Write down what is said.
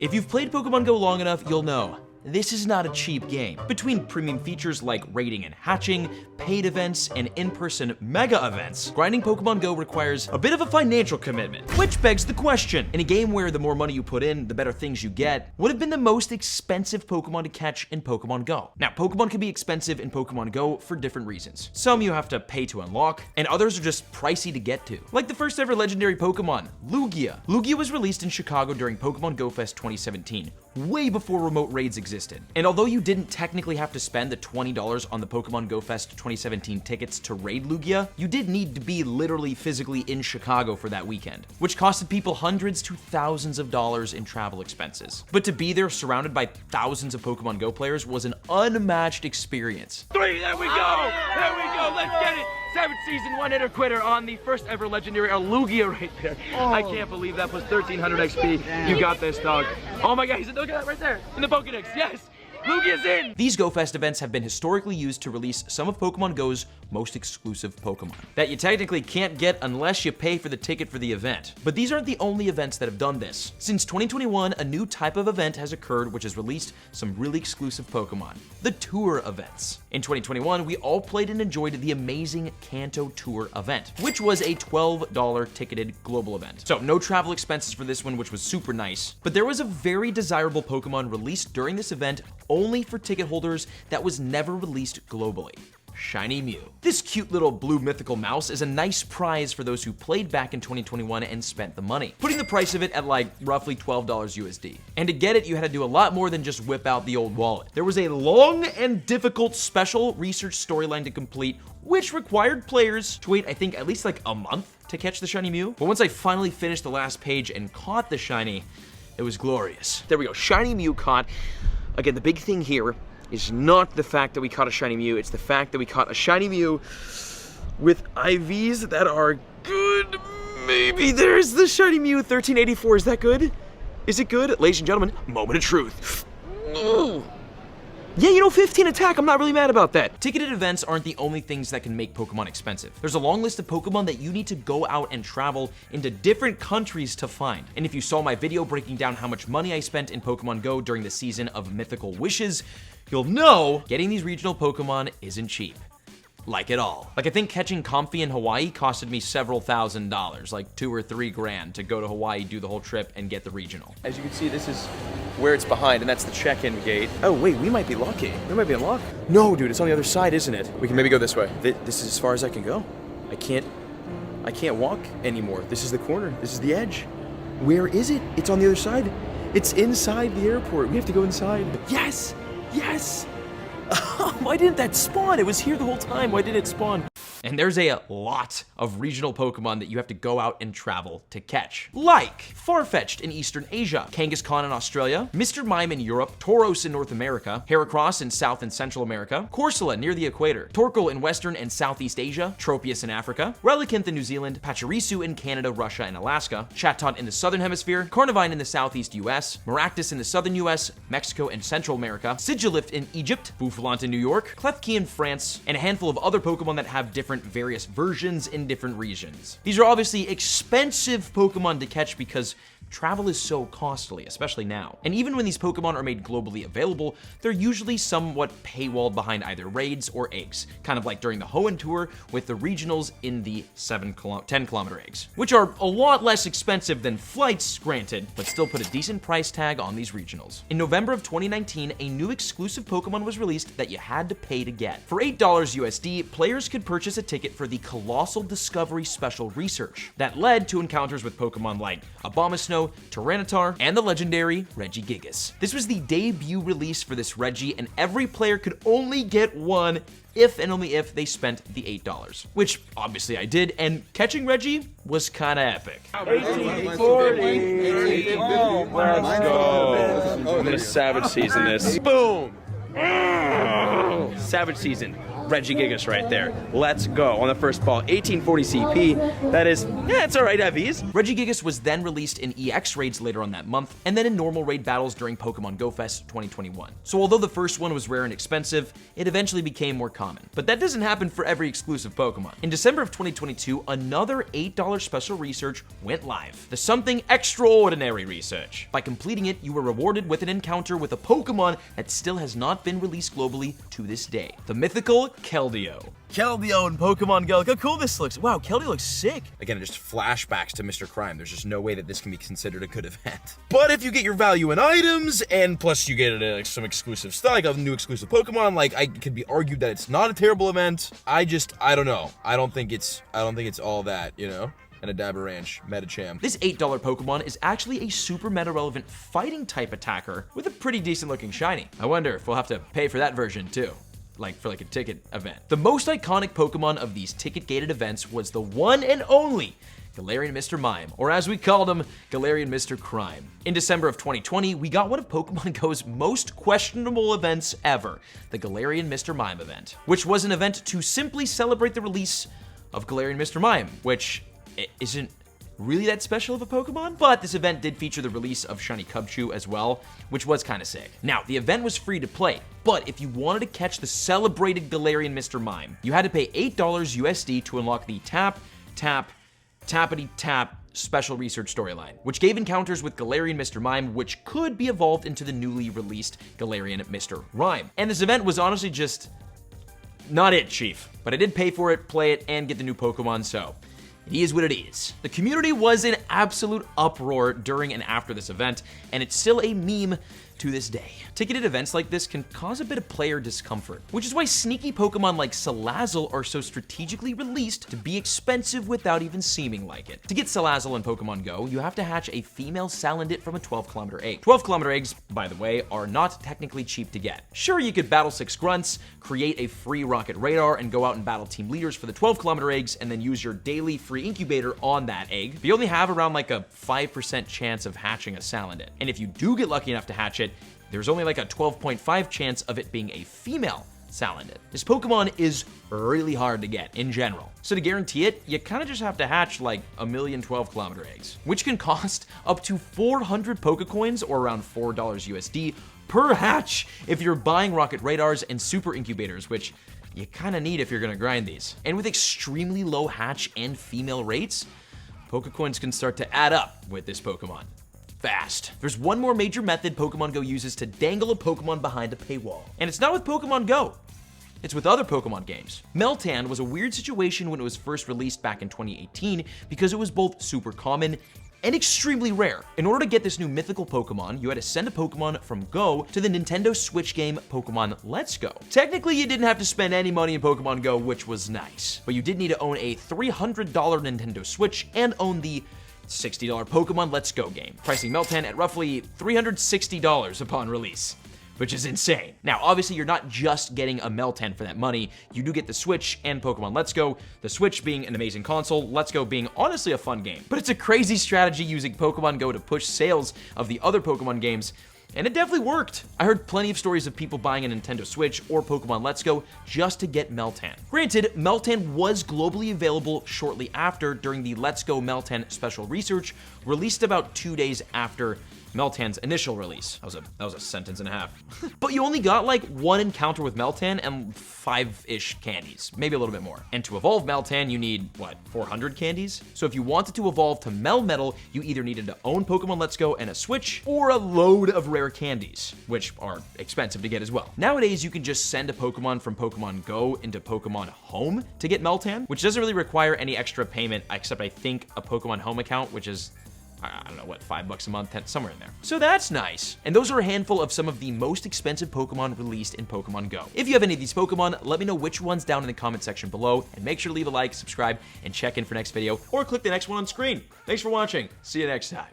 If you've played Pokemon Go long enough, you'll know this is not a cheap game. Between premium features like raiding and hatching, paid events, and in-person mega events, grinding Pokemon Go requires a bit of a financial commitment. Which begs the question, in a game where the more money you put in, the better things you get, what have been the most expensive Pokemon to catch in Pokemon Go? Now, Pokemon can be expensive in Pokemon Go for different reasons. Some you have to pay to unlock, and others are just pricey to get to. Like the first ever legendary Pokemon, Lugia. Lugia was released in Chicago during Pokemon Go Fest 2017, way before remote raids existed. And although you didn't technically have to spend the $20 on the Pokemon Go Fest 2017 tickets to raid Lugia, you did need to be literally physically in Chicago for that weekend, which costed people hundreds to thousands of dollars in travel expenses. But to be there surrounded by thousands of Pokemon Go players was an unmatched experience. There we go! There we go! Let's get it! 7th season, one hitter quitter on the first ever legendary Lugia right there. I can't believe that plus 1300 XP. You got this, dog. Oh my god, look at that right there in the Pokedex. Yes! Lugia's in! These Go Fest events have been historically used to release some of Pokemon Go's most exclusive Pokemon that you technically can't get unless you pay for the ticket for the event. But these aren't the only events that have done this. Since 2021, a new type of event has occurred which has released some really exclusive Pokemon, the Tour events. In 2021, we all played and enjoyed the amazing Kanto Tour event, which was a $12 ticketed global event. So no travel expenses for this one, which was super nice. But there was a very desirable Pokemon released during this event only for ticket holders that was never released globally. Shiny Mew. This cute little blue mythical mouse is a nice prize for those who played back in 2021 and spent the money, putting the price of it at like roughly $12 USD. And to get it, you had to do a lot more than just whip out the old wallet. There was a long and difficult special research storyline to complete, which required players to wait, I think, at least like a month to catch the Shiny Mew. But once I finally finished the last page and caught the Shiny, it was glorious. There we go, Shiny Mew caught. Again, the big thing here is not the fact that we caught a Shiny Mew, it's the fact that we caught a Shiny Mew with IVs that are good. Maybe there's the Shiny Mew 1384, is that good? Is it good? Ladies and gentlemen, moment of truth. Yeah, 15 attack, I'm not really mad about that. Ticketed events aren't the only things that can make Pokemon expensive. There's a long list of Pokemon that you need to go out and travel into different countries to find. And if you saw my video breaking down how much money I spent in Pokemon Go during the season of Mythical Wishes, you'll know getting these regional Pokemon isn't cheap. Like at all. Like I think catching Comfey in Hawaii costed me several $1,000s, like $2 or $3 grand to go to Hawaii, do the whole trip, and get the regional. As you can see, this is where it's behind, and that's the check-in gate. Oh wait, we might be lucky. We might be unlocked. No, dude, it's on the other side, isn't it? We can maybe go this way. This is as far as I can go. I can't walk anymore. This is the corner. This is the edge. Where is it? It's on the other side. It's inside the airport. We have to go inside. Yes! Yes! Why didn't that spawn? It was here the whole time. Why did it spawn? And there's a lot of regional Pokemon that you have to go out and travel to catch. Like Farfetch'd in Eastern Asia, Kangaskhan in Australia, Mr. Mime in Europe, Tauros in North America, Heracross in South and Central America, Corsola near the equator, Torkoal in Western and Southeast Asia, Tropius in Africa, Relicanth in New Zealand, Pachirisu in Canada, Russia, and Alaska, Chatot in the Southern Hemisphere, Carnivine in the Southeast US, Maractus in the Southern US, Mexico and Central America, Sigilyph in Egypt, Bouffalant in New York, Klefki in France, and a handful of other Pokemon that have different various versions in different regions. These are obviously expensive Pokemon to catch because travel is so costly, especially now. And even when these Pokemon are made globally available, they're usually somewhat paywalled behind either raids or eggs, kind of like during the Hoenn Tour with the regionals in the 10-kilometer eggs, which are a lot less expensive than flights, granted, but still put a decent price tag on these regionals. In November of 2019, a new exclusive Pokemon was released that you had to pay to get. For $8 USD, players could purchase a ticket for the Colossal Discovery Special Research that led to encounters with Pokemon like Abomasnow, Tyranitar, and the legendary Regigigas. This was the debut release for this Regi, and every player could only get one if and only if they spent the $8, which obviously I did, and catching Regi was kinda epic. 1840! Oh, let's go! I'm gonna Savage Season this. Boom! Savage Season. Regigigas right there. Let's go on the first ball. 1840 CP. That is, yeah, it's all right, FEs. Regigigas was then released in EX raids later on that month, and then in normal raid battles during Pokemon Go Fest 2021. So although the first one was rare and expensive, it eventually became more common. But that doesn't happen for every exclusive Pokemon. In December of 2022, another $8 special research went live. The Something Extraordinary research. By completing it, you were rewarded with an encounter with a Pokemon that still has not been released globally to this day. The mythical Keldeo. Keldeo in Pokemon Go. Look how cool this looks. Wow, Keldeo looks sick. Again, it just flashbacks to Mr. Crime. There's just no way that this can be considered a good event. But if you get your value in items, and plus you get some exclusive stuff, like a new exclusive Pokemon, like, it could be argued that it's not a terrible event. I don't know. I don't think it's all that, you know? And a Dabber Ranch, Medicham. This $8 Pokemon is actually a super meta relevant fighting type attacker with a pretty decent looking shiny. I wonder if we'll have to pay for that version too. For a ticket event. The most iconic Pokemon of these ticket-gated events was the one and only Galarian Mr. Mime, or as we called him, Galarian Mr. Crime. In December of 2020, we got one of Pokemon Go's most questionable events ever, the Galarian Mr. Mime event, which was an event to simply celebrate the release of Galarian Mr. Mime, which isn't really that special of a Pokemon, but this event did feature the release of Shiny Cubchoo as well, which was kind of sick. Now, the event was free to play, but if you wanted to catch the celebrated Galarian Mr. Mime, you had to pay $8 USD to unlock the Tappity Tap special research storyline, which gave encounters with Galarian Mr. Mime, which could be evolved into the newly released Galarian Mr. Rhyme. And this event was honestly just not it, Chief. But I did pay for it, play it, and get the new Pokemon, so it is what it is. The community was in absolute uproar during and after this event, and it's still a meme to this day. Ticketed events like this can cause a bit of player discomfort, which is why sneaky Pokemon like Salazzle are so strategically released to be expensive without even seeming like it. To get Salazzle in Pokemon Go, you have to hatch a female Salandit from a 12-kilometer egg. 12-kilometer eggs, by the way, are not technically cheap to get. Sure, you could battle 6 grunts, create a free rocket radar, and go out and battle team leaders for the 12-kilometer eggs, and then use your daily free incubator on that egg. But you only have around like a 5% chance of hatching a Salandit. And if you do get lucky enough to hatch it, there's only like a 12.5 chance of it being a female Salandit. This Pokemon is really hard to get in general. So to guarantee it, you kind of just have to hatch like a million 12-kilometer eggs, which can cost up to 400 Pokecoins or around $4 USD per hatch if you're buying rocket radars and super incubators, which you kind of need if you're gonna grind these. And with extremely low hatch and female rates, Pokecoins can start to add up with this Pokemon. Fast. There's one more major method Pokemon Go uses to dangle a Pokemon behind a paywall. And it's not with Pokemon Go. It's with other Pokemon games. Meltan was a weird situation when it was first released back in 2018 because it was both super common and extremely rare. In order to get this new mythical Pokemon, you had to send a Pokemon from Go to the Nintendo Switch game Pokemon Let's Go. Technically, you didn't have to spend any money in Pokemon Go, which was nice, but you did need to own a $300 Nintendo Switch and own the $60 Pokemon Let's Go game, pricing Meltan at roughly $360 upon release, which is insane. Now, obviously, you're not just getting a Meltan for that money. You do get the Switch and Pokemon Let's Go, the Switch being an amazing console, Let's Go being honestly a fun game. But it's a crazy strategy using Pokemon Go to push sales of the other Pokemon games, and it definitely worked. I heard plenty of stories of people buying a Nintendo Switch or Pokemon Let's Go just to get Meltan. Granted, Meltan was globally available shortly after during the Let's Go Meltan special research, released about 2 days after Meltan's initial release. That was a sentence and a half. But you only got like one encounter with Meltan and 5-ish candies, maybe a little bit more. And to evolve Meltan, you need, what, 400 candies? So if you wanted to evolve to Melmetal, you either needed to own Pokemon Let's Go and a Switch, or a load of rare candies, which are expensive to get as well. Nowadays, you can just send a Pokemon from Pokemon Go into Pokemon Home to get Meltan, which doesn't really require any extra payment, except I think a Pokemon Home account, which is, I don't know, what, $5 a month, somewhere in there. So that's nice. And those are a handful of some of the most expensive Pokemon released in Pokemon Go. If you have any of these Pokemon, let me know which ones down in the comment section below, and make sure to leave a like, subscribe, and check in for next video, or click the next one on screen. Thanks for watching. See you next time.